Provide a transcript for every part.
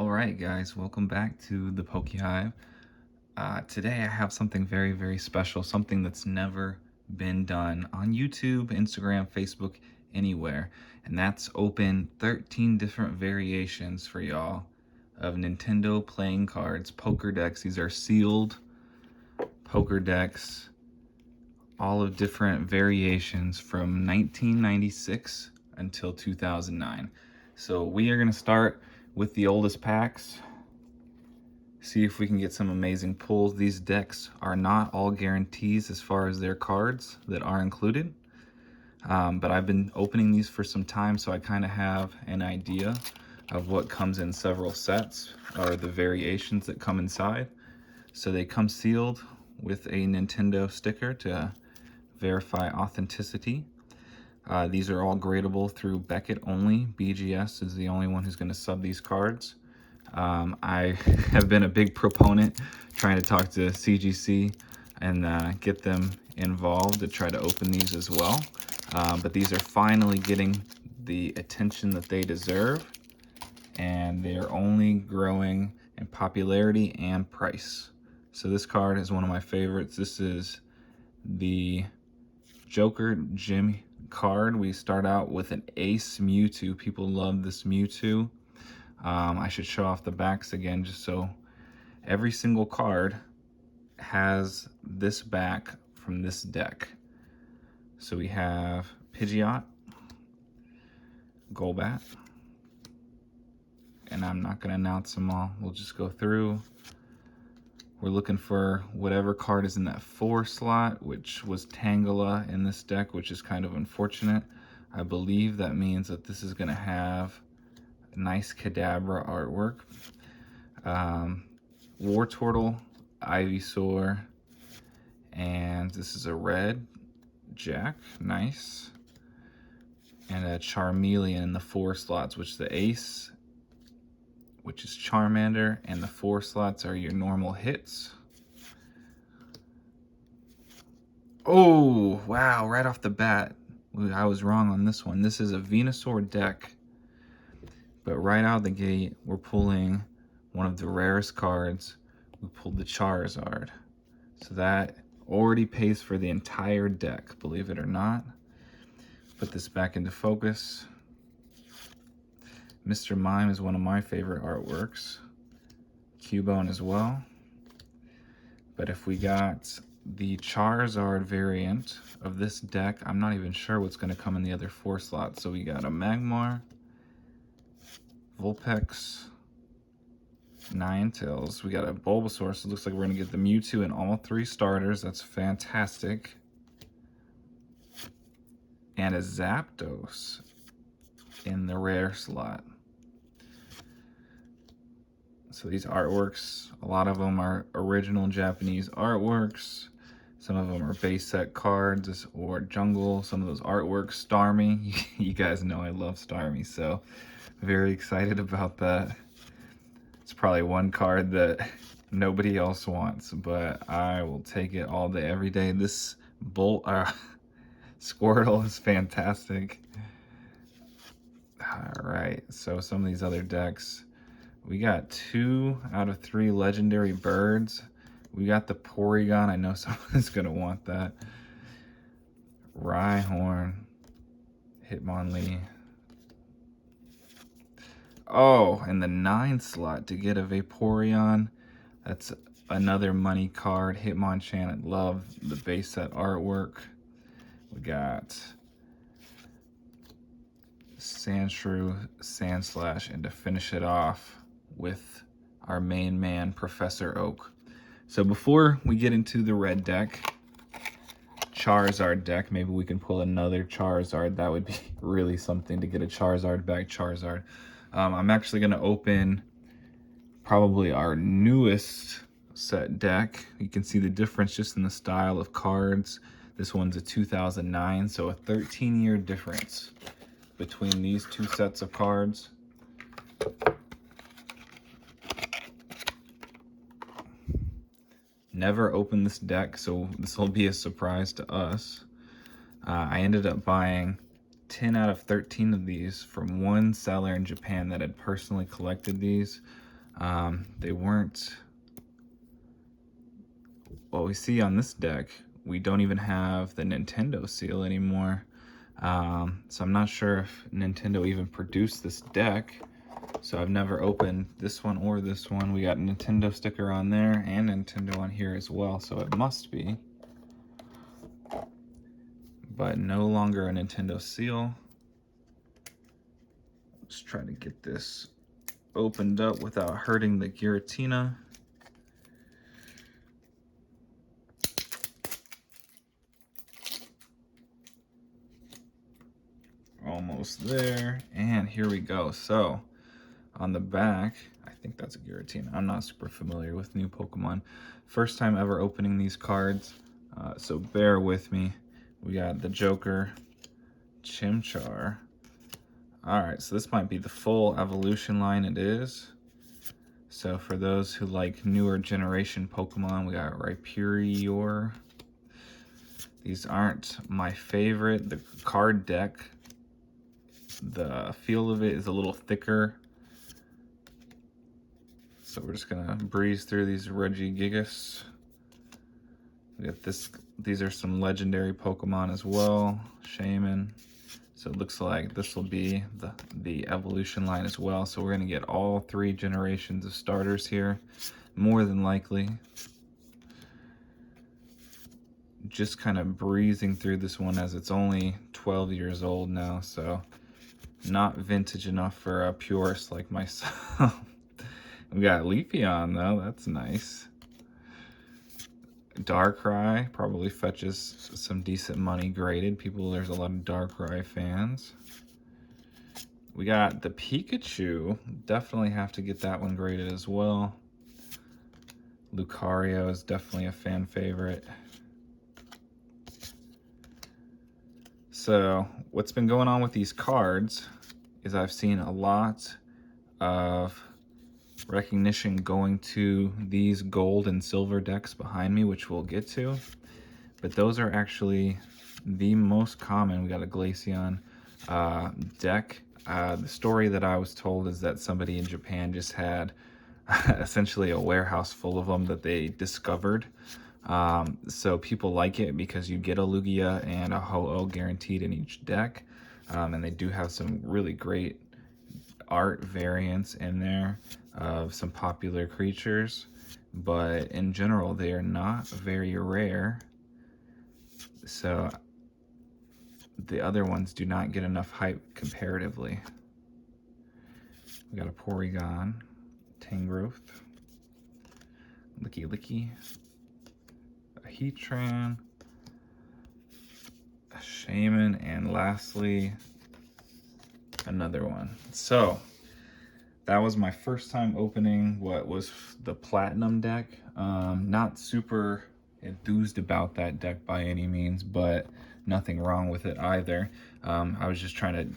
Alright guys, welcome back to the PokeHive. Today I have something very, very special, something that's never been done on YouTube, Instagram, Facebook, anywhere. And that's open 13 different variations for y'all of Nintendo playing cards, poker decks. These are sealed poker decks, all of different variations from 1996 until 2009. So we are going to start with the oldest packs, see if we can get some amazing pulls. These decks are not all guarantees as far as their cards that are included, but I've been opening these for some time, so I kind of have an idea of what comes in several sets, or the variations that come inside. So they come sealed with a Nintendo sticker to verify authenticity. These are all gradable through Beckett only. BGS is the only one who's going to sub these cards. I have been a big proponent trying to talk to CGC and get them involved to try to open these as well. But these are finally getting the attention that they deserve, and they are only growing in popularity and price. So this card is one of my favorites. This is the Joker Gym card. We start out with an Ace Mewtwo. People love this Mewtwo. I should show off the backs again, just so every single card has this back from this deck. So we have Pidgeot, Golbat, and I'm not going to announce them all. We'll just go through. We're looking for whatever card is in that 4 slot, which was Tangela in this deck, which is kind of unfortunate. I believe that means that this is going to have nice Kadabra artwork. Wartortle, Ivysaur, and this is a red Jack, nice. And a Charmeleon in the 4 slots, which the Ace, which is Charmander, and the 4 slots are your normal hits. Oh, wow, right off the bat, I was wrong on this one. This is a Venusaur deck, but right out of the gate, we're pulling one of the rarest cards. We pulled the Charizard. So that already pays for the entire deck, believe it or not. Put this back into focus. Mr. Mime is one of my favorite artworks. Cubone as well. But if we got the Charizard variant of this deck, I'm not even sure what's going to come in the other 4 slots. So we got a Magmar, Vulpix, Ninetales. We got a Bulbasaur, so it looks like we're going to get the Mewtwo in all 3 starters. That's fantastic. And a Zapdos in the rare slot. So these artworks, a lot of them are original Japanese artworks. Some of them are base set cards or jungle. Some of those artworks, Starmie. You guys know I love Starmie, so very excited about that. It's probably one card that nobody else wants, but I will take it all day, every day. This Squirtle is fantastic. All right, so some of these other decks, we got 2 out of 3 legendary birds. We got the Porygon. I know someone's gonna want that. Rhyhorn, Hitmonlee. Oh, and the 9 slot to get a Vaporeon. That's another money card. Hitmonchan, I love the base set artwork. We got Sandshrew, Sandslash, and to finish it off with our main man, Professor Oak. So before we get into the red deck, Charizard deck, maybe we can pull another Charizard. That would be really something to get a Charizard back Charizard. I'm actually going to open probably our newest set deck. You can see the difference just in the style of cards. This one's a 2009, so a 13-year difference between these 2 sets of cards. Never opened this deck, so this will be a surprise to us. I ended up buying 10 out of 13 of these from one seller in Japan that had personally collected these. They weren't what we see on this deck. We don't even have the Nintendo seal anymore. So I'm not sure if Nintendo even produced this deck. So I've never opened this one or this one. We got a Nintendo sticker on there and Nintendo on here as well, so it must be. But no longer a Nintendo seal. Let's try to get this opened up without hurting the Giratina. Almost there, and here we go. So on the back, I think that's a Giratina. I'm not super familiar with new Pokemon. First time ever opening these cards, so bear with me. We got the Joker, Chimchar. Alright, so this might be the full evolution line. It is. So for those who like newer generation Pokemon, we got Rhyperior. These aren't my favorite. The card deck, the feel of it is a little thicker. So we're just gonna breeze through these Regigigas. We got this. These are some legendary Pokemon as well. Shaman. So it looks like this will be the evolution line as well. So we're gonna get all 3 generations of starters here, more than likely. Just kind of breezing through this one as it's only 12 years old now, so not vintage enough for a purist like myself. We got Leafeon though, that's nice. Darkrai probably fetches some decent money graded. There's a lot of Darkrai fans. We got the Pikachu. Definitely have to get that one graded as well. Lucario is definitely a fan favorite. So what's been going on with these cards is I've seen a lot of recognition going to these gold and silver decks behind me, which we'll get to, but those are actually the most common. We got a Glaceon deck. The story that I was told is that somebody in Japan just had essentially a warehouse full of them that they discovered. So people like it because you get a Lugia and a Ho-Oh guaranteed in each deck, and they do have some really great art variants in there of some popular creatures, but in general they are not very rare, so the other ones do not get enough hype comparatively. We got a Porygon, Tangrowth, Licky, a Heatran, a Shaman, and lastly another one. So that was my first time opening what was the Platinum deck. Not super enthused about that deck by any means, but nothing wrong with it either. I was just trying to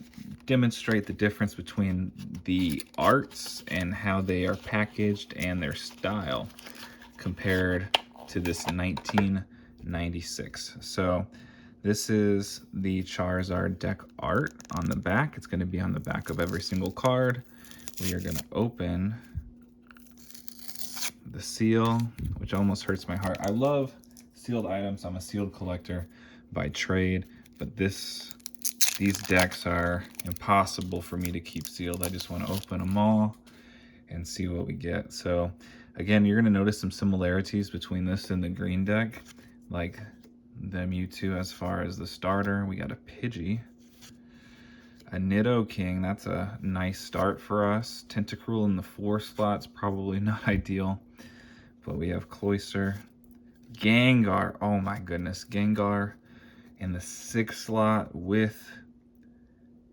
demonstrate the difference between the arts and how they are packaged and their style compared to this 1996. So this is the Charizard deck art on the back. It's going to be on the back of every single card. We are going to open the seal, which almost hurts my heart. I love sealed items. I'm a sealed collector by trade, but these decks are impossible for me to keep sealed. I just want to open them all and see what we get. So again, you're going to notice some similarities between this and the green deck, like the Mewtwo as far as the starter. We got a Pidgey, a Nidoking. That's a nice start for us. Tentacruel in the 4 slot's probably not ideal, but we have Cloyster, Gengar. Oh my goodness, Gengar in the 6 slot with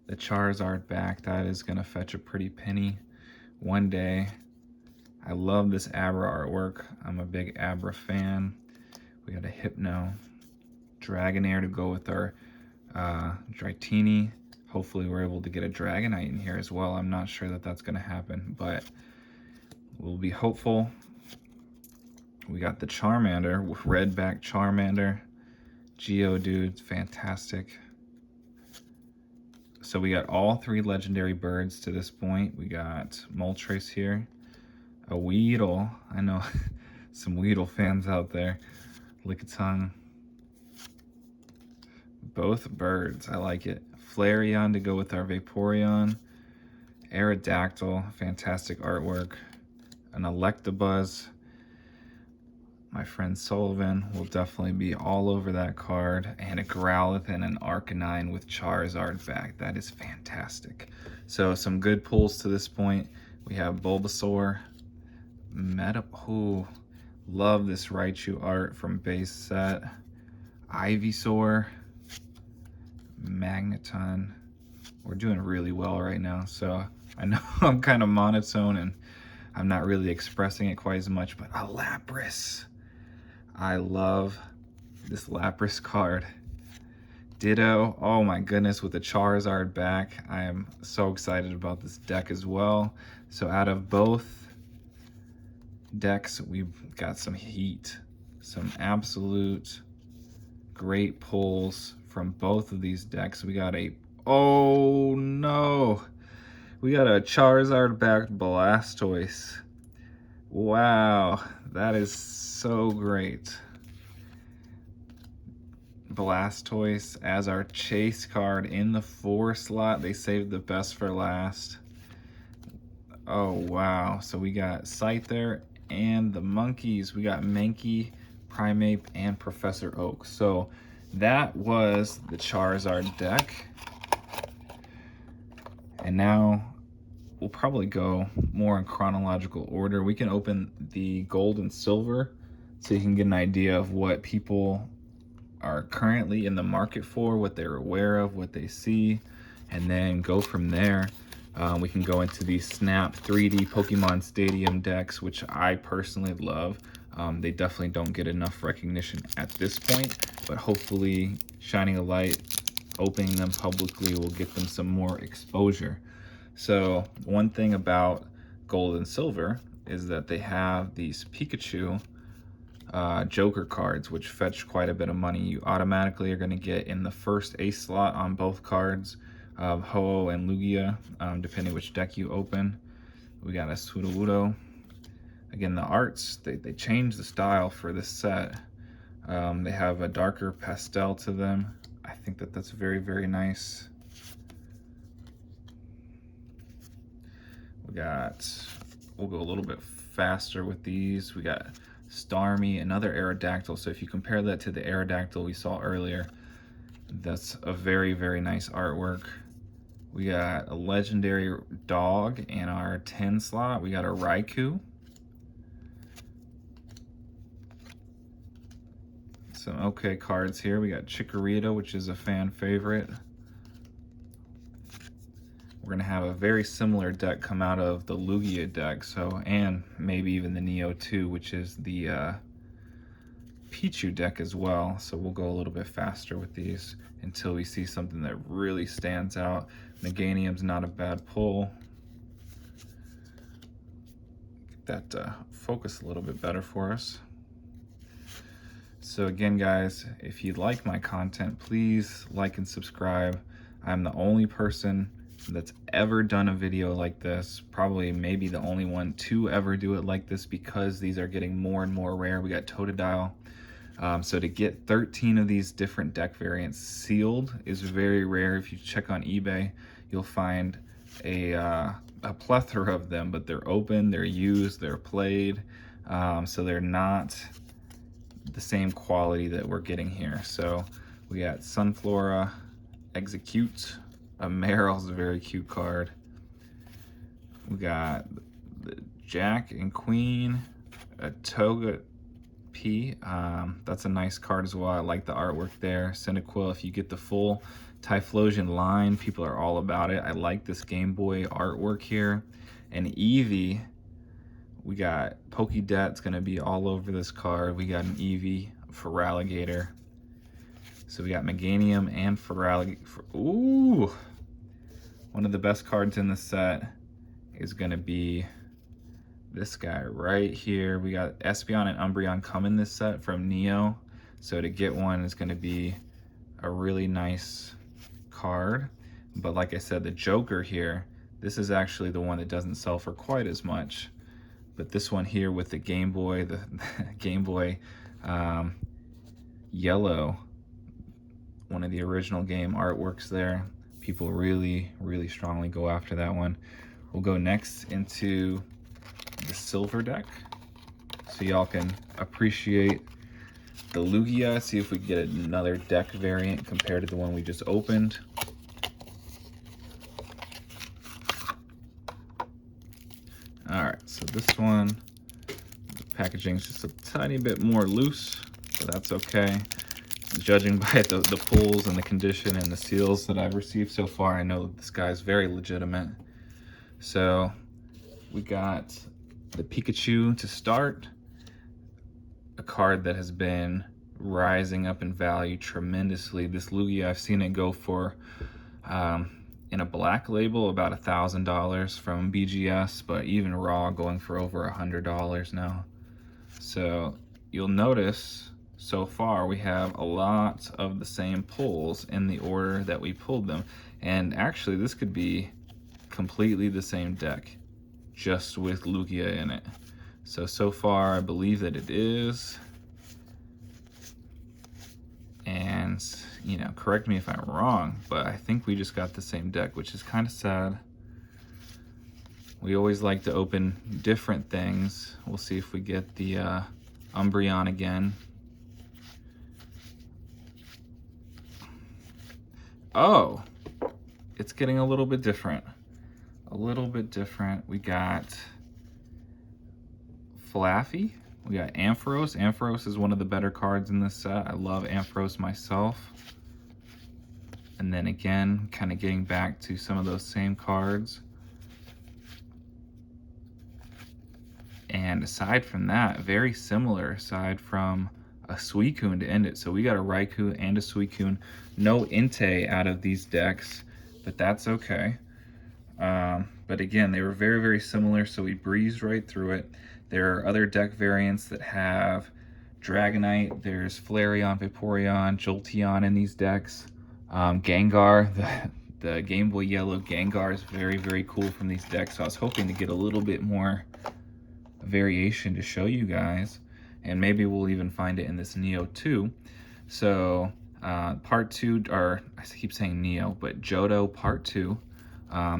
the Charizard back. That is going to fetch a pretty penny one day. I love this Abra artwork. I'm a big Abra fan. We got a Hypno, Dragonair to go with our Dratini. Hopefully we're able to get a Dragonite in here as well. I'm not sure that that's going to happen, but we'll be hopeful. We got the Charmander with red back Charmander. Geodude, fantastic. So we got all 3 legendary birds to this point. We got Moltres here, A Weedle. I know some Weedle fans out there. Lickitung. Both birds. I like it. Flareon to go with our Vaporeon. Aerodactyl. Fantastic artwork. An Electabuzz. My friend Sullivan will definitely be all over that card. And a Growlithe and an Arcanine with Charizard back. That is fantastic. So some good pulls to this point. We have Bulbasaur. Ooh, love this Raichu art from base set. Ivysaur. Magneton. We're doing really well right now. So I know I'm kind of monotone and I'm not really expressing it quite as much, but a Lapras. I love this Lapras card. Ditto, oh my goodness, with the Charizard back. I am so excited about this deck as well. So out of both decks, we've got some heat, some absolute great pulls from both of these decks. We got oh no, we got a Charizard backed Blastoise. Wow, that is so great. Blastoise as our chase card in the 4 slot. They saved the best for last. Oh wow, so we got Scyther and the monkeys. We got Mankey, Primeape, and Professor Oak. So that was the Charizard deck. And now we'll probably go more in chronological order. We can open the gold and silver so you can get an idea of what people are currently in the market for, what they're aware of, what they see, and then go from there. We can go into the Snap 3D Pokemon Stadium decks, which I personally love. They definitely don't get enough recognition at this point, but hopefully shining a light, opening them publicly will get them some more exposure. So one thing about gold and silver is that they have these Pikachu Joker cards, which fetch quite a bit of money. You automatically are going to get in the first ace slot on both cards, Ho-Oh and Lugia, depending which deck you open. We got a Sudowoodo. Again, the arts, they changed the style for this set. They have a darker pastel to them. I think that's very, very nice. We'll go a little bit faster with these. We got Starmie, another Aerodactyl. So if you compare that to the Aerodactyl we saw earlier, that's a very, very nice artwork. We got a legendary dog in our 10 slot. We got a Raikou. Some okay cards here. We got Chikorita, which is a fan favorite. We're gonna have a very similar deck come out of the Lugia deck, and maybe even the Neo 2, which is the Pichu deck as well. So we'll go a little bit faster with these until we see something that really stands out. Meganium's not a bad pull. Get that focus a little bit better for us. So again, guys, if you like my content, please like and subscribe. I'm the only person that's ever done a video like this, probably maybe the only one to ever do it like this, because these are getting more and more rare. We got Totodile. So to get 13 of these different deck variants sealed is very rare. If you check on eBay, you'll find a plethora of them, but they're open, they're used, they're played, so they're not the same quality that we're getting here. So we got Sunflora, Execute, a Meryl's a very cute card. We got the Jack and Queen, a Toga P. That's a nice card as well. I like the artwork there. Cyndaquil, if you get the full Typhlosion line, people are all about it. I like this Game Boy artwork here. And Eevee, we got Pokédet's gonna be all over this card. We got an Eevee, Feraligatr. So we got Meganium and Feraligatr. Ooh! One of the best cards in the set is gonna be this guy right here. We got Espeon and Umbreon come in this set from Neo. So to get one is gonna be a really nice card. But like I said, the Joker here, this is actually the one that doesn't sell for quite as much. But this one here with the Game Boy, the Game Boy Yellow, one of the original game artworks there. People really, really strongly go after that one. We'll go next into the silver deck, so y'all can appreciate the Lugia, see if we get another deck variant compared to the one we just opened. All right, so this one, the packaging is just a tiny bit more loose, but that's okay. Judging by the pulls and the condition and the seals that I've received so far, I know this guy's very legitimate. So we got the Pikachu to start, a card that has been rising up in value tremendously. This Lugia, I've seen it go for, in a black label, about $1,000 from BGS, but even raw going for over $100 now. So you'll notice so far we have a lot of the same pulls in the order that we pulled them. And actually this could be completely the same deck, just with Lugia in it. So far I believe that it is. And, you know, correct me if I'm wrong, but I think we just got the same deck, which is kind of sad. We always like to open different things. We'll see if we get the Umbreon again. Oh, it's getting a little bit different. A little bit different. We got Flaffy. We got Ampharos. Ampharos is one of the better cards in this set. I love Ampharos myself. And then again, kind of getting back to some of those same cards. And aside from that, very similar aside from a Suicune to end it. So we got a Raikou and a Suicune. No Entei out of these decks, but that's okay. But again, they were very, very similar, so we breezed right through it. There are other deck variants that have Dragonite. There's Flareon, Vaporeon, Jolteon in these decks. Gengar, the Game Boy Yellow Gengar is very, very cool from these decks. So I was hoping to get a little bit more variation to show you guys. And maybe we'll even find it in this Neo too. So part 2, or I keep saying Neo, but Johto part 2.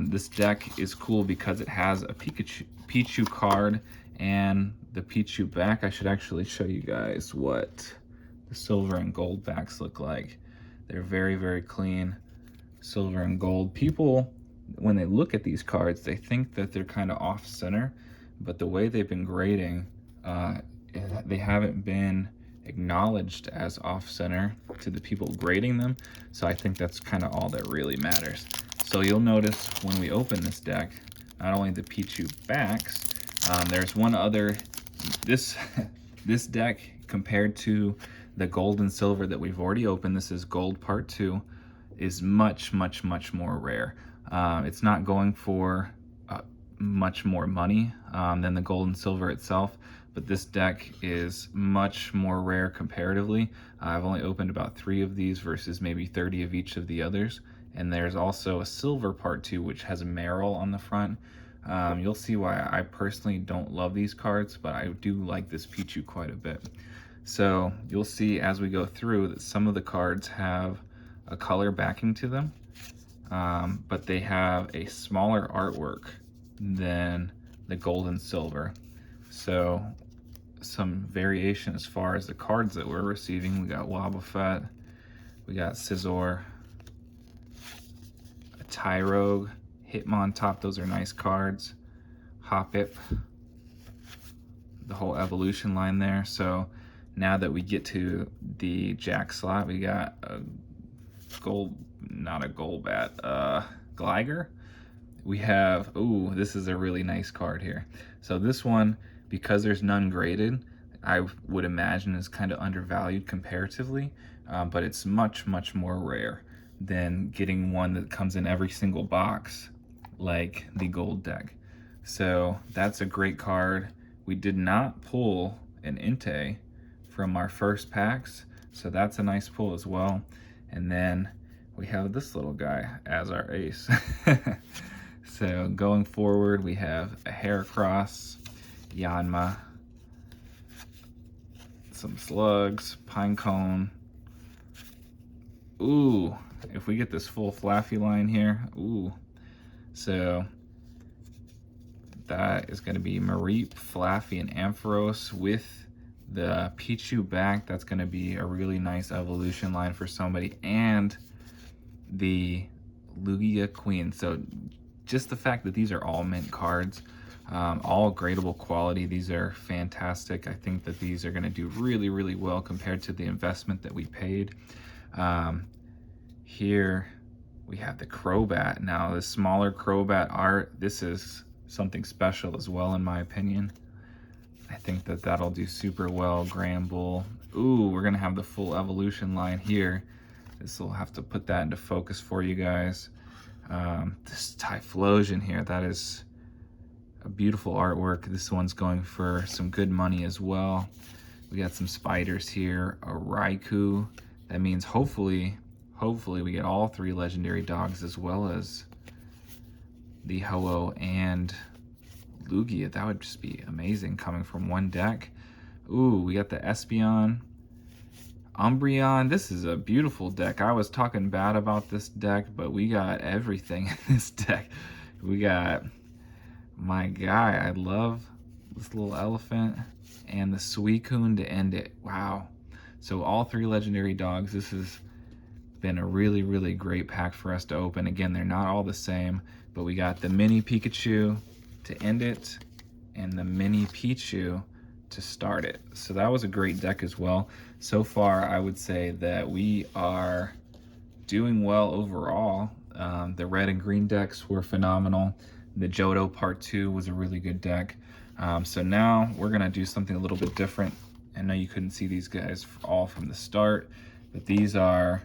This deck is cool because it has a Pichu card and the Pichu back. I should actually show you guys what the silver and gold backs look like. They're very, very clean, silver and gold. People, when they look at these cards, they think that they're kind of off center, but the way they've been grading, they haven't been acknowledged as off center to the people grading them. So I think that's kind of all that really matters. So you'll notice when we open this deck, not only the Pichu backs, there's one other, this deck compared to the gold and silver that we've already opened, this is gold part 2, is much, much, much more rare. It's not going for much more money than the gold and silver itself, but this deck is much more rare comparatively. I've only opened about 3 of these versus maybe 30 of each of the others. And there's also a silver part 2, which has a Meryl on the front. You'll see why I personally don't love these cards, but I do like this Pichu quite a bit. So you'll see as we go through that some of the cards have a color backing to them, but they have a smaller artwork than the gold and silver. So some variation as far as the cards that we're receiving. We got Wobbuffet, we got Scizor, a Tyrogue, Hitmontop, those are nice cards, Hoppip, the whole evolution line there. So now that we get to the Jack slot, we got a gold, not a Golbat, Gligar. We have, ooh, this is a really nice card here. So this one, because there's none graded, I would imagine is kind of undervalued comparatively, but it's much, much more rare than getting one that comes in every single box like the gold deck. So that's a great card. We did not pull an Entei from our first packs, so that's a nice pull as well. And then we have this little guy as our ace. So going forward, we have a Heracross, Yanma, some slugs, pinecone. Ooh, if we get this full Flaffy line here, ooh. So that is going to be Mareep, Flaffy, and Ampharos with the Pichu back. That's going to be a really nice evolution line for somebody, and the Lugia Queen. So just the fact that these are all mint cards, all gradable quality, these are fantastic. I think that these are going to do really, really well compared to the investment that we paid. Here we have the Crobat. Now, the smaller Crobat art, this is something special as well, in my opinion. I think that that'll do super well. Granbull. Ooh, we're gonna have the full evolution line here. This will have to put that into focus for you guys. This Typhlosion here, that is a beautiful artwork. This one's going for some good money as well. We got some spiders here, a Raikou. That means hopefully we get all 3 legendary dogs, as well as the Ho-Oh and Lugia. That would just be amazing coming from one deck. Ooh, we got the Espeon, Umbreon. This is a beautiful deck. I was talking bad about this deck, but we got everything in this deck. We got my guy. I love this little elephant, and the Suicune to end it. Wow. So all 3 legendary dogs. This has been a really, really great pack for us to open. Again, they're not all the same, but we got the mini Pikachu to end it and the mini Pichu to start it. So that was a great deck as well. So far, I would say that we are doing well overall. The red and green decks were phenomenal. The Johto Part 2 was a really good deck. So now we're gonna do something a little bit different. I know you couldn't see these guys all from the start, but these are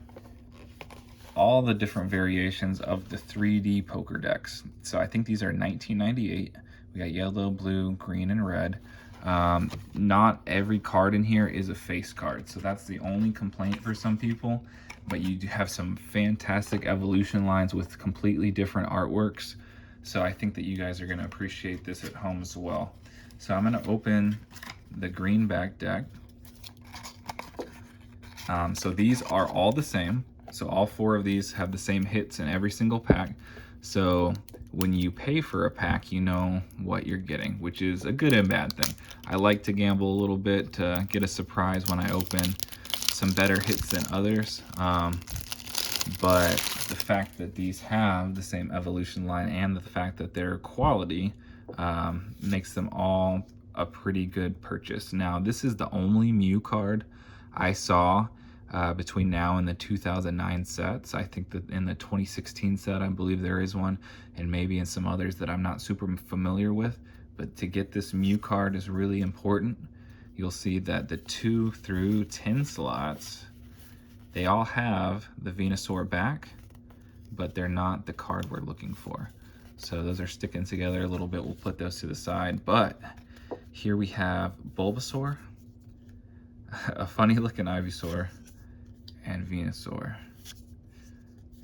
all the different variations of the 3D poker decks. So I think these are 1998. We got yellow, blue, green, and red. Not every card in here is a face card, so that's the only complaint for some people, but you do have some fantastic evolution lines with completely different artworks. So I think that you guys are gonna appreciate this at home as well. So I'm gonna open the greenback deck. So these are all the same. So all 4 of these have the same hits in every single pack. So when you pay for a pack, you know what you're getting, which is a good and bad thing. I like to gamble a little bit to get a surprise when I open some better hits than others. But the fact that these have the same evolution line and the fact that they're quality makes them all a pretty good purchase. Now, this is the only Mew card I saw between now and the 2009 sets. I think that in the 2016 set, I believe there is one, and maybe in some others that I'm not super familiar with. But to get this Mew card is really important. You'll see that the 2 through 10 slots, they all have the Venusaur back, but they're not the card we're looking for. So those are sticking together a little bit. We'll put those to the side. But here we have Bulbasaur, a funny looking Ivysaur, and Venusaur.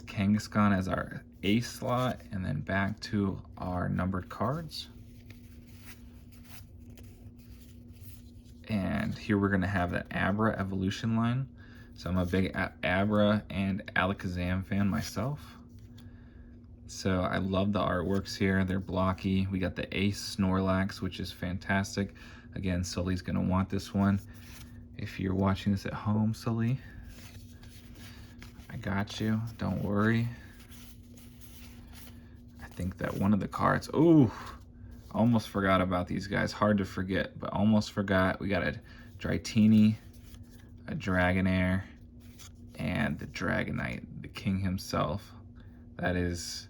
Kangaskhan as our ace slot, and then back to our numbered cards. And here we're gonna have the Abra evolution line. So I'm a big Abra and Alakazam fan myself. So I love the artworks here. They're blocky. We got the Ace Snorlax, which is fantastic. Again, Sully's gonna want this one. If you're watching this at home, Sully, I got you, don't worry. I think that one of the cards, ooh, almost forgot about these guys. Hard to forget, but almost forgot. We got a Dratini, a Dragonair, and the Dragonite, the king himself. That is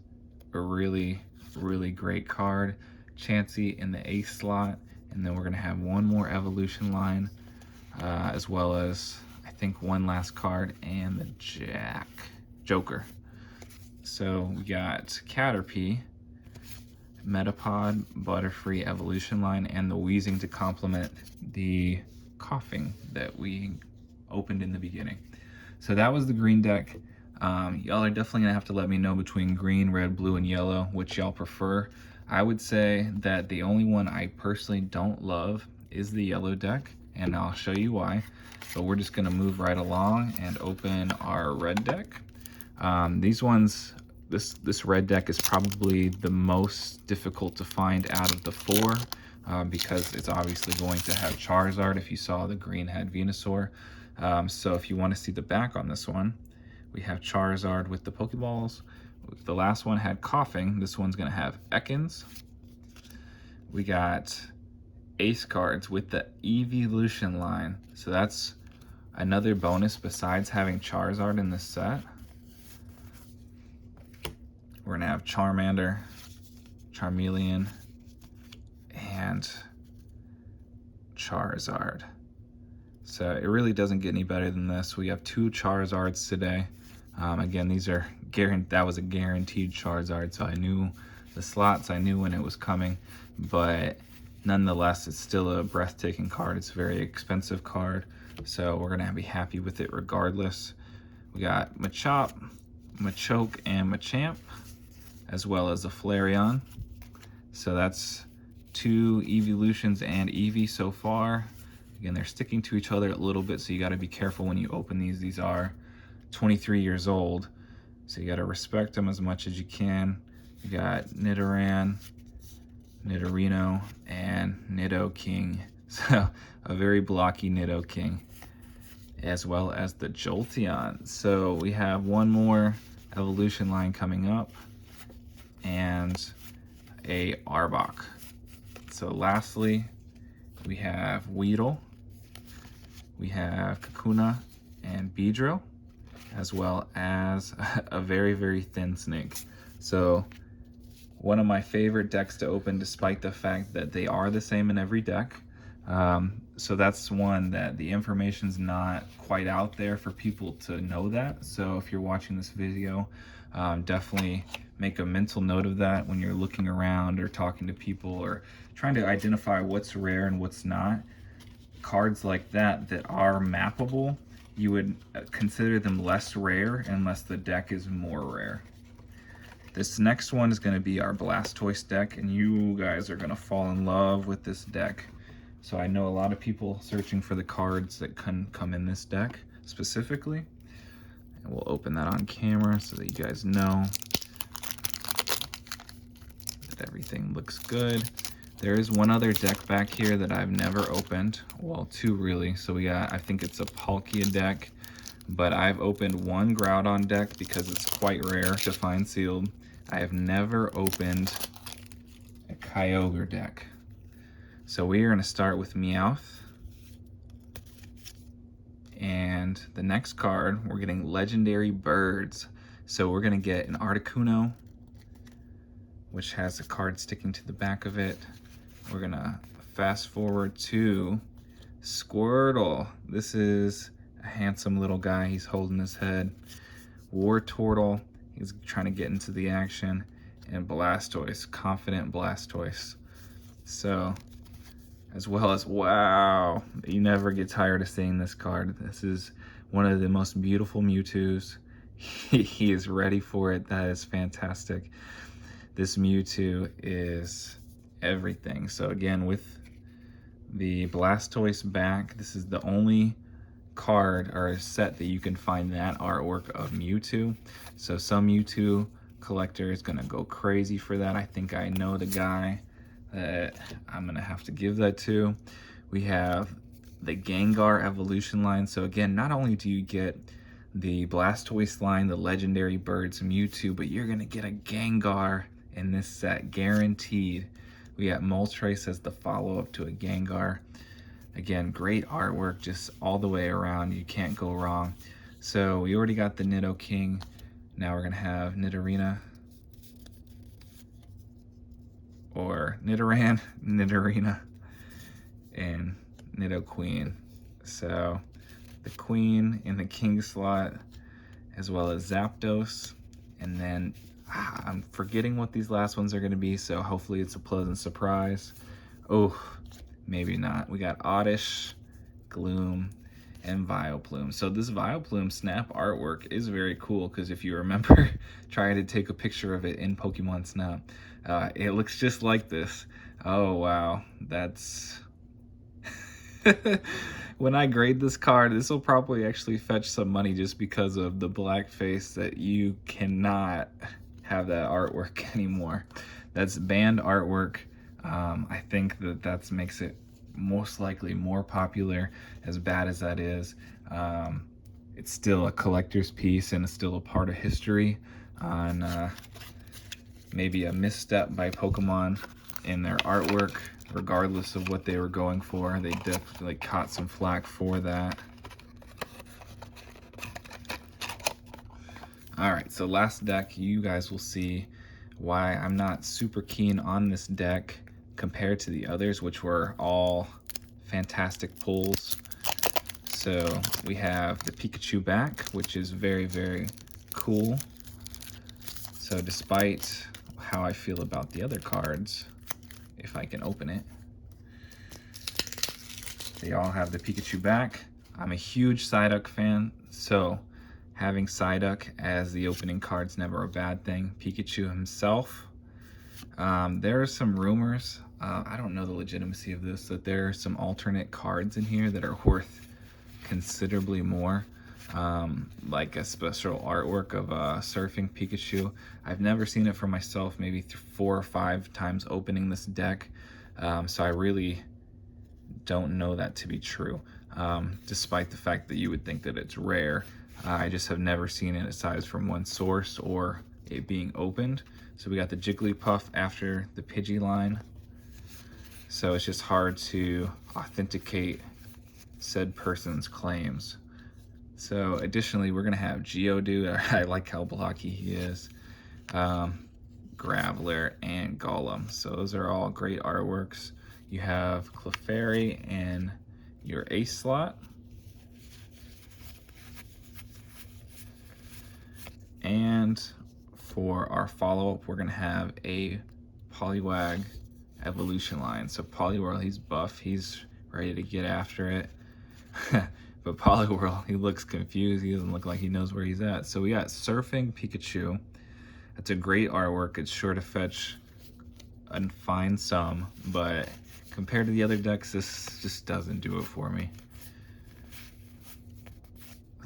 a really, really great card. Chansey in the ace slot, and then we're gonna have one more evolution line, as well as I think one last card and the Joker. So we got Caterpie, Metapod, Butterfree evolution line, and the Wheezing to complement the coughing that we opened in the beginning. So that was the green deck. Y'all are definitely gonna have to let me know between green, red, blue, and yellow which y'all prefer. I would say that the only one I personally don't love is the yellow deck, and I'll show you why. But we're just gonna move right along and open our red deck. These ones, this red deck is probably the most difficult to find out of the four, because it's obviously going to have Charizard if you saw the green had Venusaur. So if you want to see the back on this one, we have Charizard with the Pokeballs. The last one had Coughing. This one's going to have Ekans. We got Ace cards with the Evolution line. So that's another bonus besides having Charizard in this set. We're going to have Charmander, Charmeleon, and Charizard. So it really doesn't get any better than this. We have 2 Charizards today. Again, these are that was a guaranteed Charizard, so I knew the slots, I knew when it was coming, but nonetheless, it's still a breathtaking card. It's a very expensive card, so we're gonna be happy with it regardless. We got Machop, Machoke, and Machamp, as well as a Flareon. So that's 2 Evolutions and Eevee so far. Again, they're sticking to each other a little bit, so you gotta be careful when you open these. These are 23 years old, so you gotta respect them as much as you can. You got Nidoran, Nidorino, and Nidoking. So a very blocky Nidoking, as well as the Jolteon. So we have one more evolution line coming up, and a Arbok. So lastly, we have Weedle, we have Kakuna and Beedrill, as well as a very, very thin snake. So one of my favorite decks to open, despite the fact that they are the same in every deck. So that's one that the information's not quite out there for people to know that. So if you're watching this video, definitely make a mental note of that when you're looking around or talking to people or trying to identify what's rare and what's not. Cards like that are mappable, you would consider them less rare unless the deck is more rare. This next one is going to be our Blastoise deck, and you guys are going to fall in love with this deck. So I know a lot of people searching for the cards that can come in this deck specifically. And we'll open that on camera so that you guys know that everything looks good. There is one other deck back here that I've never opened. Well, 2 really. So we got, I think it's a Palkia deck, but I've opened one Groudon deck because it's quite rare to find sealed. I have never opened a Kyogre deck. So we are gonna start with Meowth. And the next card, we're getting Legendary Birds. So we're gonna get an Articuno, which has a card sticking to the back of it. We're gonna fast forward to Squirtle. This is a handsome little guy. He's holding his head. Wartortle, he's trying to get into the action. And Blastoise, confident Blastoise. So, as well as, wow, you never get tired of seeing this card. This is one of the most beautiful Mewtwo's. He is ready for it. That is fantastic. This Mewtwo is everything. So again, with the Blastoise back, this is the only card or set that you can find that artwork of Mewtwo. So some Mewtwo collector is gonna go crazy for that. I think I know the guy that I'm gonna have to give that to. We have the Gengar evolution line. So again, not only do you get the Blastoise line, the Legendary Birds Mewtwo, but you're gonna get a Gengar in this set, guaranteed. We got Moltres as the follow-up to a Gengar. Again, great artwork just all the way around. You can't go wrong. So we already got the Nidoking. Now we're gonna have Nidorina, or Nidoran, Nidorina, and Nidoqueen. So the Queen in the King slot, as well as Zapdos, and then I'm forgetting what these last ones are going to be, so hopefully it's a pleasant surprise. Oh, maybe not. We got Oddish, Gloom, and Vileplume. So this Vileplume Snap artwork is very cool, because if you remember trying to take a picture of it in Pokemon Snap, It looks just like this. Oh wow, that's when I grade this card, this will probably actually fetch some money just because of the black face that you cannot have that artwork anymore. That's banned artwork. I think that makes it most likely more popular, as bad as that is. It's still a collector's piece and it's still a part of history on maybe a misstep by Pokemon in their artwork. Regardless of what they were going for, they definitely caught some flack for that. Alright, so last deck, you guys will see why I'm not super keen on this deck compared to the others, which were all fantastic pulls. So we have the Pikachu back, which is very, very cool. So despite how I feel about the other cards, if I can open it, they all have the Pikachu back. I'm a huge Psyduck fan, so having Psyduck as the opening card's never a bad thing. Pikachu himself. There are some rumors, I don't know the legitimacy of this, that there are some alternate cards in here that are worth considerably more. Like a special artwork of surfing Pikachu. I've never seen it for myself, maybe 4 or 5 times opening this deck, so I really don't know that to be true, despite the fact that you would think that it's rare. I just have never seen it aside from one source or it being opened. So we got the Jigglypuff after the Pidgey line, so it's just hard to authenticate said person's claims. So additionally, we're gonna have Geodude. I like how blocky he is. Graveler and Golem. So those are all great artworks. You have Clefairy and your ace slot. And for our follow-up, we're gonna have a Poliwag evolution line. So Poliwhirl, he's buff, he's ready to get after it. But Poliwhirl, he looks confused. He doesn't look like he knows where he's at. So we got Surfing Pikachu. That's a great artwork. It's sure to fetch a fine sum, but compared to the other decks, this just doesn't do it for me.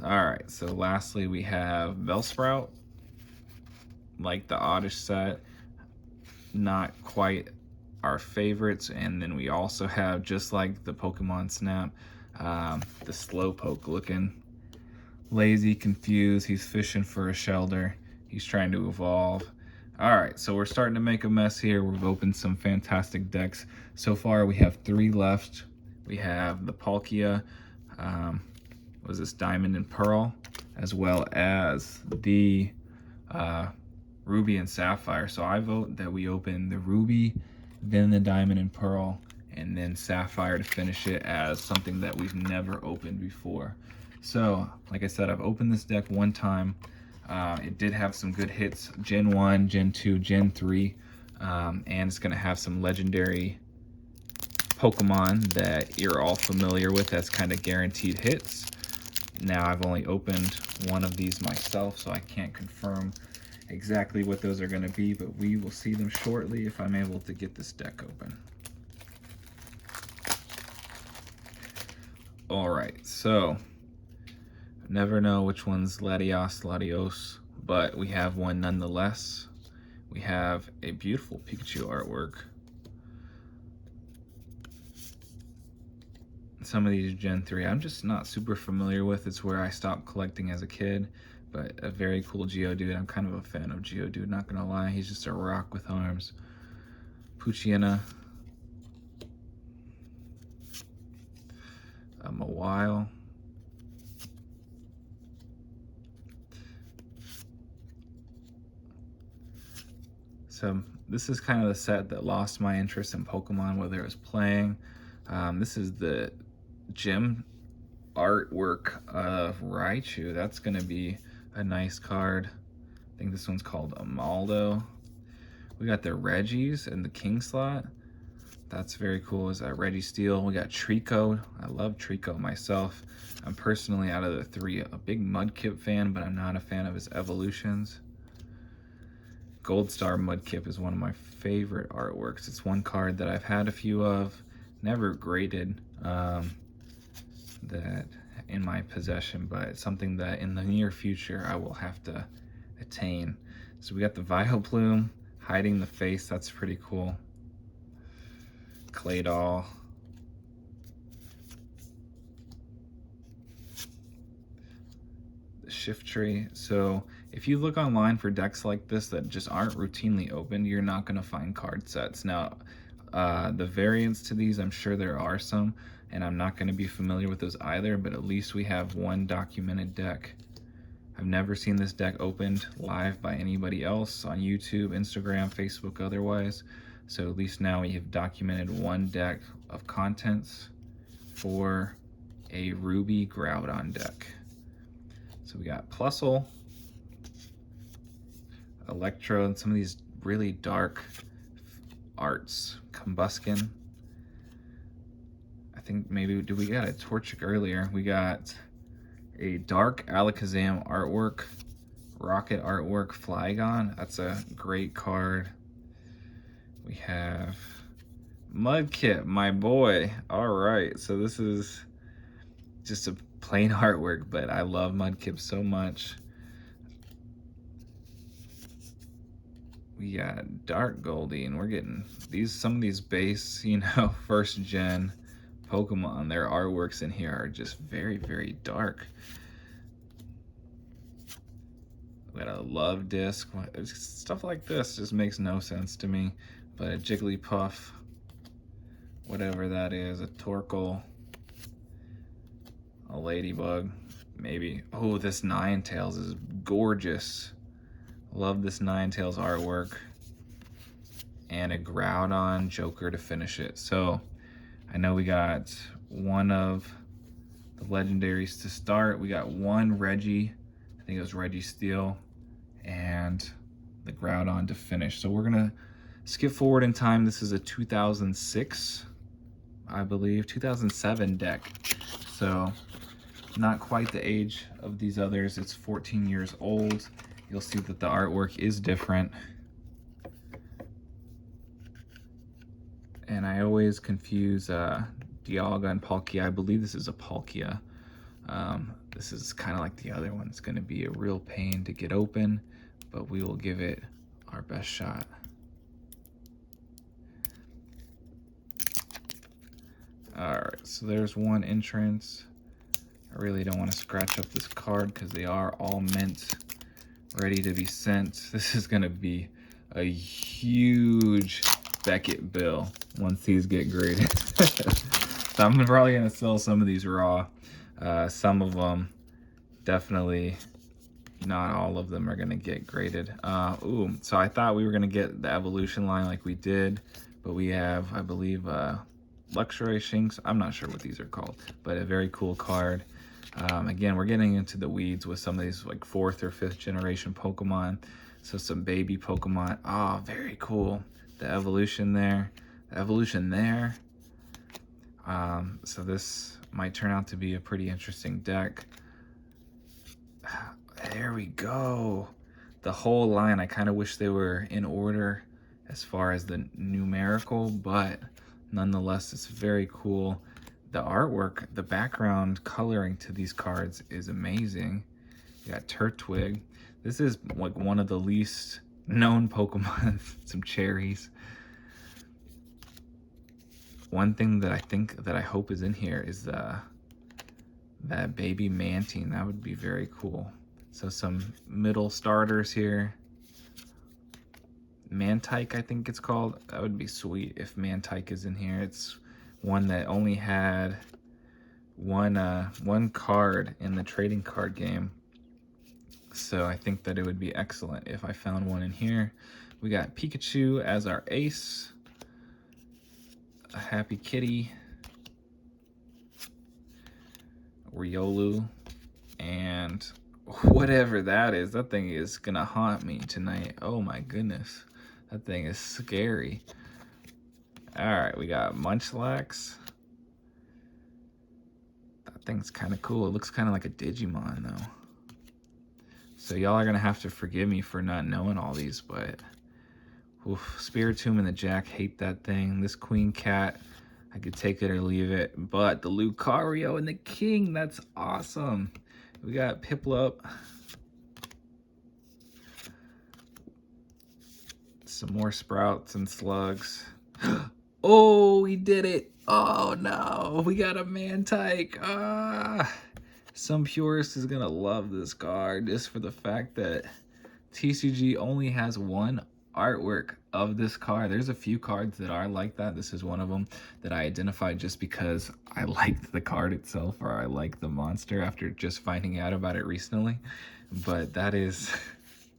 Alright, so lastly we have Bellsprout. Like the Oddish set, not quite our favorites. And then we also have, just like the Pokemon Snap, the Slowpoke looking lazy, confused. He's fishing for a shelter. He's trying to evolve. Alright, so we're starting to make a mess here. We've opened some fantastic decks. So far we have 3 left. We have the Palkia, was this Diamond and Pearl, as well as the Ruby and Sapphire. So I vote that we open the Ruby, then the Diamond and Pearl, and then Sapphire to finish it as something that we've never opened before. So, like I said, I've opened this deck one time. It did have some good hits, Gen 1, Gen 2, Gen 3, and it's going to have some legendary Pokemon that you're all familiar with. That's kind of guaranteed hits. Now, I've only opened one of these myself, so I can't confirm exactly what those are going to be, but we will see them shortly if I'm able to get this deck open. Alright, so never know which one's Latios, but we have one nonetheless. We have a beautiful Pikachu artwork. Some of these Gen 3 I'm just not super familiar with. It's where I stopped collecting as a kid, but a very cool Geodude. I'm kind of a fan of Geodude, not gonna lie. He's just a rock with arms. Poochyena, a Mawile, so this is kind of the set that lost my interest in Pokemon, whether it was playing. This is the gym artwork of Raichu. That's gonna be a nice card. I think this one's called Amaldo. We got the Reggies in the King slot. That's very cool. Is that Registeel? We got Trico. I love Trico myself. I'm personally, out of the 3, a big Mudkip fan, but I'm not a fan of his evolutions. Gold Star Mudkip is one of my favorite artworks. It's one card that I've had a few of, never graded that in my possession, but it's something that in the near future I will have to attain. So we got the Vileplume hiding the face, that's pretty cool. Claydol. The Shiftry. So if you look online for decks like this that just aren't routinely opened, you're not going to find card sets. Now, the variants to these, I'm sure there are some, and I'm not going to be familiar with those either, but at least we have one documented deck. I've never seen this deck opened live by anybody else on YouTube, Instagram, Facebook, otherwise. So at least now we have documented one deck of contents for a Ruby Groudon deck. So we got Plusle, Electro, and some of these really dark arts. Combuskin. I think maybe, we got a Torchic earlier. We got a dark Alakazam artwork, Rocket artwork, Flygon. That's a great card. We have Mudkip, my boy. All right, so this is just a plain artwork, but I love Mudkip so much. We got Dark Goldie, and we're getting some of these base, first gen Pokemon. Their artworks in here are just very, very dark. We got a Love Disc. Stuff like this just makes no sense to me. But a Jigglypuff, whatever that is, a Torkoal, a Ladybug, maybe. Oh, this Ninetales is gorgeous. Love this Ninetales artwork. And a Groudon Joker to finish it. So I know we got one of the legendaries to start. We got one Reggie, I think it was Registeel, and the Groudon to finish. So we're gonna skip forward in time. This is a 2006, I believe, 2007 deck. So not quite the age of these others. It's 14 years old. You'll see that the artwork is different. And I always confuse Dialga and Palkia. I believe this is a Palkia. This is kind of like the other one. It's going to be a real pain to get open, but we will give it our best shot. Alright, so there's one entrance. I really don't want to scratch up this card because they are all mint, ready to be sent. This is going to be a huge Beckett bill once these get graded. So I'm probably going to sell some of these raw. Some of them, definitely not all of them are going to get graded. So I thought we were going to get the evolution line like we did, but we have, I believe, Luxray Shinx. I'm not sure what these are called, but a very cool card. Again, we're getting into the weeds with some of these like 4th or 5th generation Pokemon. So some baby Pokemon. Ah, very cool. The evolution there, the evolution there. So this might turn out to be a pretty interesting deck. There we go. The whole line, I kind of wish they were in order as far as the numerical, but nonetheless, it's very cool. The artwork, the background coloring to these cards is amazing. You got Turtwig. This is like one of the least known Pokemon. Some cherries. One thing that I hope is in here is that baby Mantine. That would be very cool. So some middle starters here. Mantike, I think it's called. That would be sweet if Mantike is in here. It's one that only had one card in the trading card game. So I think that it would be excellent if I found one in here. We got Pikachu as our ace. A Happy Kitty. Riolu. And whatever that is, that thing is gonna haunt me tonight. Oh my goodness. That thing is scary. Alright, we got Munchlax. That thing's kind of cool. It looks kind of like a Digimon, though. So y'all are going to have to forgive me for not knowing all these, but Oof, Spiritomb and the Jack, hate that thing. This Queen Cat, I could take it or leave it. But the Lucario and the King, that's awesome. We got Piplup. Some more Sprouts and Slugs. Oh, we did it. Oh no, we got a Mantike. Ah. Some purist is gonna love this card just for the fact that TCG only has one artwork of this card. There's a few cards that are like that. This is one of them that I identified just because I liked the card itself, or I like the monster after just finding out about it recently. But that is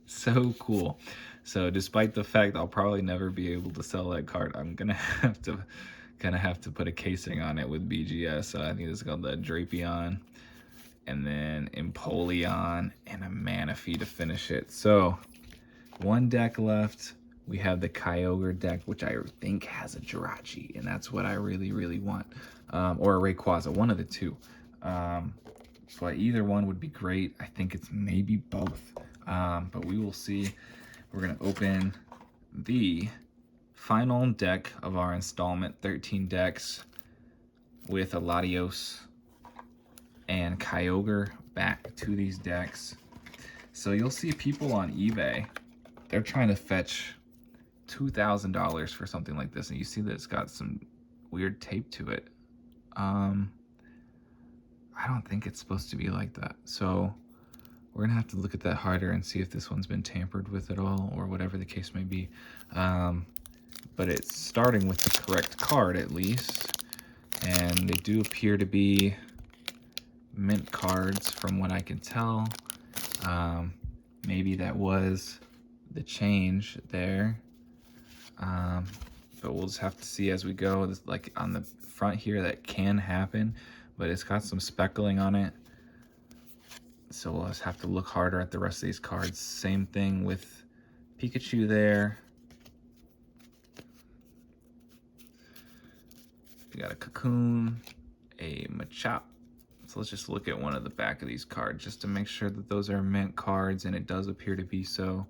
so cool. So despite the fact I'll probably never be able to sell that card, I'm gonna have to put a casing on it with BGS. So I think it's called the Drapion, and then Empoleon, and a Manaphy to finish it. So one deck left. We have the Kyogre deck, which I think has a Jirachi, and that's what I really, really want. Or a Rayquaza, one of the two. But either one would be great. I think it's maybe both. But we will see. We're going to open the final deck of our installment, 13 decks, with a Latios and Kyogre back to these decks. So you'll see people on eBay, they're trying to fetch $2,000 for something like this, and you see that it's got some weird tape to it. I don't think it's supposed to be like that. So we're gonna have to look at that harder and see if this one's been tampered with at all, or whatever the case may be. But it's starting with the correct card at least, and they do appear to be mint cards from what I can tell. Maybe that was the change there, but we'll just have to see as we go. This, like on the front here, that can happen, but it's got some speckling on it, so we'll just have to look harder at the rest of these cards. Same thing with Pikachu there. We got a Cocoon, a Machop. So let's just look at one of the back of these cards just to make sure that those are mint cards, and it does appear to be so.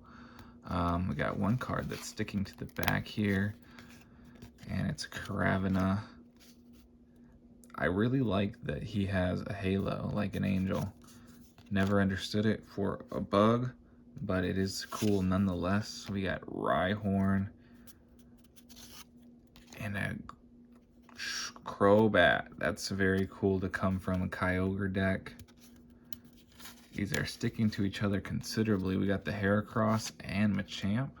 We got one card that's sticking to the back here, and it's Caravana. I really like that he has a halo like an angel. Never understood it for a bug, but it is cool nonetheless. We got Rhyhorn and a Crobat. That's very cool to come from a Kyogre deck. These are sticking to each other considerably. We got the Heracross and Machamp.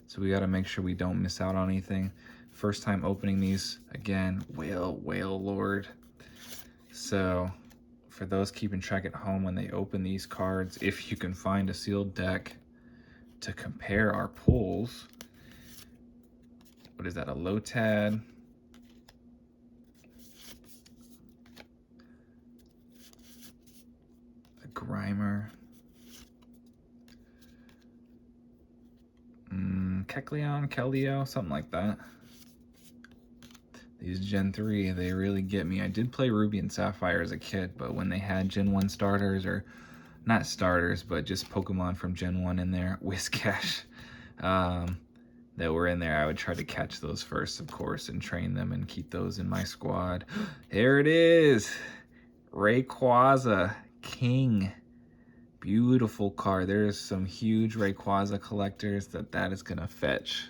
So we got to make sure we don't miss out on anything. First time opening these. Again, Whale Lord. So for those keeping track at home, when they open these cards, if you can find a sealed deck to compare our pulls. What is that, a Lotad? A Grimer. Kelio, something like that. These Gen 3, they really get me. I did play Ruby and Sapphire as a kid, but when they had Gen 1 starters, or not starters, but just Pokemon from Gen 1 in there, Whiscash, that were in there, I would try to catch those first, of course, and train them and keep those in my squad. There it is! Rayquaza King. Beautiful card. There's some huge Rayquaza collectors that is gonna fetch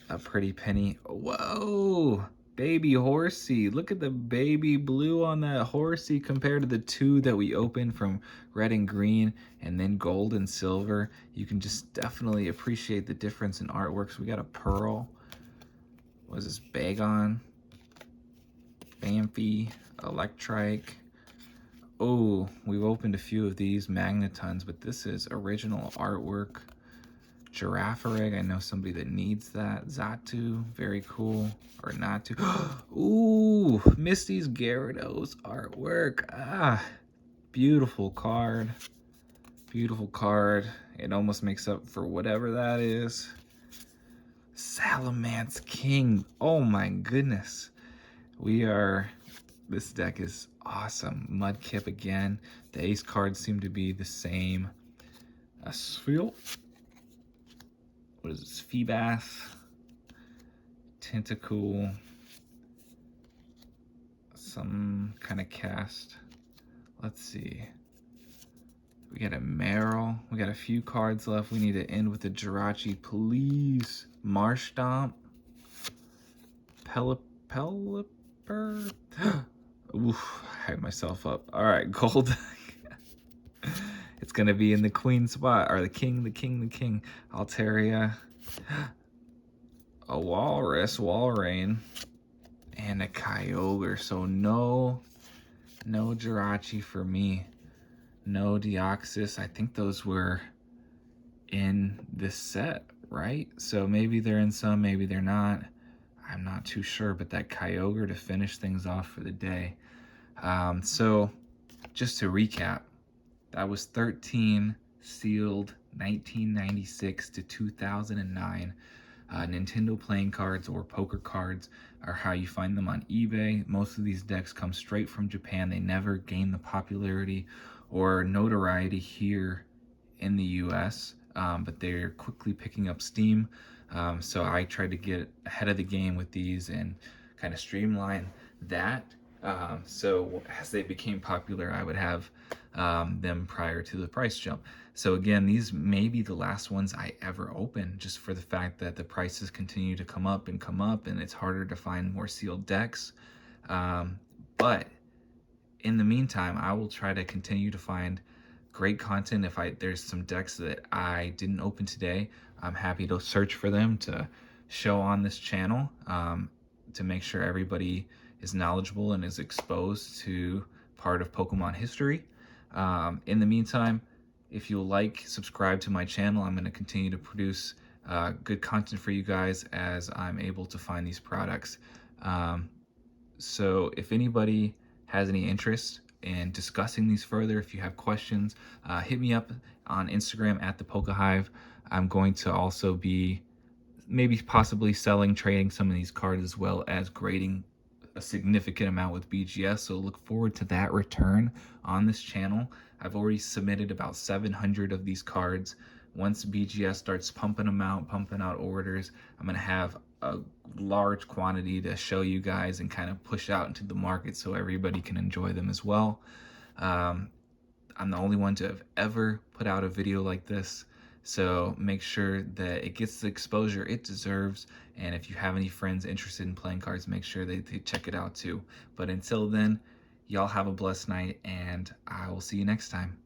a pretty penny. Whoa, baby Horsey. Look at the baby blue on that Horsey compared to the two that we opened from red and green and then gold and silver. You can just definitely appreciate the difference in artworks. We got a Pearl. What is this? Bagon, Bamfy, Electrike. Oh, we've opened a few of these Magnetons, but this is original artwork. Girafarig, I know somebody that needs that. Xatu, very cool. Or Natu. Ooh, Misty's Gyarados artwork. Ah, beautiful card. Beautiful card. It almost makes up for whatever that is. Salamence King. Oh my goodness. This deck is awesome. Mudkip again. The ace cards seem to be the same. A Spheal. what is this? Feebas, Tentacool, some kind of cast. Let's see. We got a Meryl. We got a few cards left. We need to end with a Jirachi, please. Marshtomp. Pelipper. Oof, I hyped myself up. All right, gold. It's gonna be in the queen spot, or the king. Altaria. A Walrus, Walrein, and a Kyogre. So no Jirachi for me. No Deoxys. I think those were in this set, right? So maybe they're in some, maybe they're not. I'm not too sure, but that Kyogre to finish things off for the day. So just to recap, that was 13 sealed 1996 to 2009 Nintendo playing cards or poker cards are how you find them on eBay. Most of these decks come straight from Japan. They never gain the popularity or notoriety here in the US, but they're quickly picking up steam. So I tried to get ahead of the game with these and kind of streamline that. So as they became popular, I would have them prior to the price jump. So again, these may be the last ones I ever open, just for the fact that the prices continue to come up, and it's harder to find more sealed decks. But in the meantime, I will try to continue to find great content. If there's some decks that I didn't open today, I'm happy to search for them to show on this channel, to make sure everybody is knowledgeable and is exposed to part of Pokemon history. In the meantime, if you'll subscribe to my channel. I'm going to continue to produce good content for you guys as I'm able to find these products. So if anybody has any interest in discussing these further, if you have questions, hit me up on Instagram at the PokeHive. I'm going to also be possibly selling, trading some of these cards, as well as grading a significant amount with BGS. So look forward to that return on this channel. I've already submitted about 700 of these cards. Once BGS starts pumping them out, pumping out orders, I'm going to have a large quantity to show you guys and kind of push out into the market so everybody can enjoy them as well. I'm the only one to have ever put out a video like this, so make sure that it gets the exposure it deserves. And if you have any friends interested in playing cards, make sure they check it out too. But until then, y'all have a blessed night, and I will see you next time.